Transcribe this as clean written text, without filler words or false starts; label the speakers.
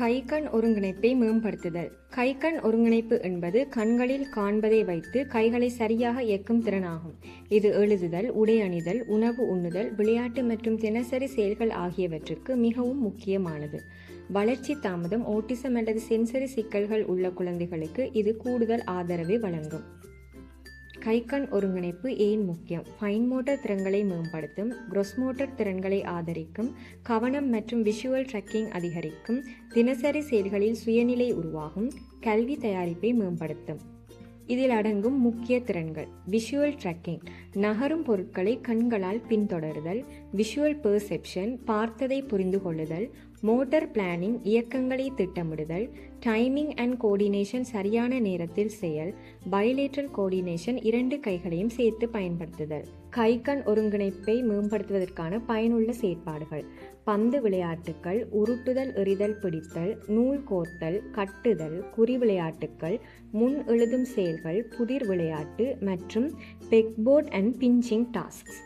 Speaker 1: கை-கண் ஒருங்கிணைப்பை மேம்படுத்துதல். கை-கண் ஒருங்கிணைப்பு என்பது கண்களில் காண்பதை வைத்து கைகளை சரியாக இயக்கும் திறனாகும். இது எழுதுதல், உடை அணிதல், உணவு உண்ணுதல், விளையாட்டு மற்றும் தினசரி செயல்கள் ஆகியவற்றுக்கு மிகவும் முக்கியமானது. வளர்ச்சி தாமதம், ஓட்டிசம் அல்லது சென்சரி சிக்கல்கள் உள்ள குழந்தைகளுக்கு இது கூடுதல் ஆதரவை வழங்கும். கை-கண் ஒருங்கிணைப்பு ஏன் முக்கியம்? ஃபைன் மோட்டார் திறன்களை மேம்படுத்தும், கிராஸ் மோட்டார் திறன்களை ஆதரிக்கும், கவனம் மற்றும் விஷுவல் ட்ராக்கிங் அதிகரிக்கும், தினசரி செயல்களில் சுயநிலை உருவாகும், கல்வி தயாரிப்பை மேம்படுத்தும். இதில் அடங்கும் முக்கிய திறன்கள்: விஷுவல் ட்ராக்கிங், நகரும் பொருட்களை கண்களால் பின்தொடர்தல், விஷுவல் பெர்செப்ஷன், பார்த்ததை புரிந்து கொள்ளுதல், மோட்டார் பிளானிங், இயக்கங்களை திட்டமிடுதல், டைமிங் அண்ட் கோஆர்டினேஷன், சரியான நேரத்தில் செயல், பைலேட்ரல் கோஆர்டினேஷன், இரண்டு கைகளையும் சேர்த்து பயன்படுத்துதல். கை-கண் ஒருங்கிணைப்பை மேம்படுத்துவதற்கான பயனுள்ள செயற்பாடுகள்: பந்து விளையாட்டுகள், உருட்டுதல், எறிதல், பிடித்தல், நூல் கோர்த்தல், கட்டுதல், குறி விளையாட்டுகள், முன் எழுதும் செயல்கள், புதிர் விளையாட்டு மற்றும் பெக்போர்ட் அண்ட் பிஞ்சிங் டாஸ்க்ஸ்.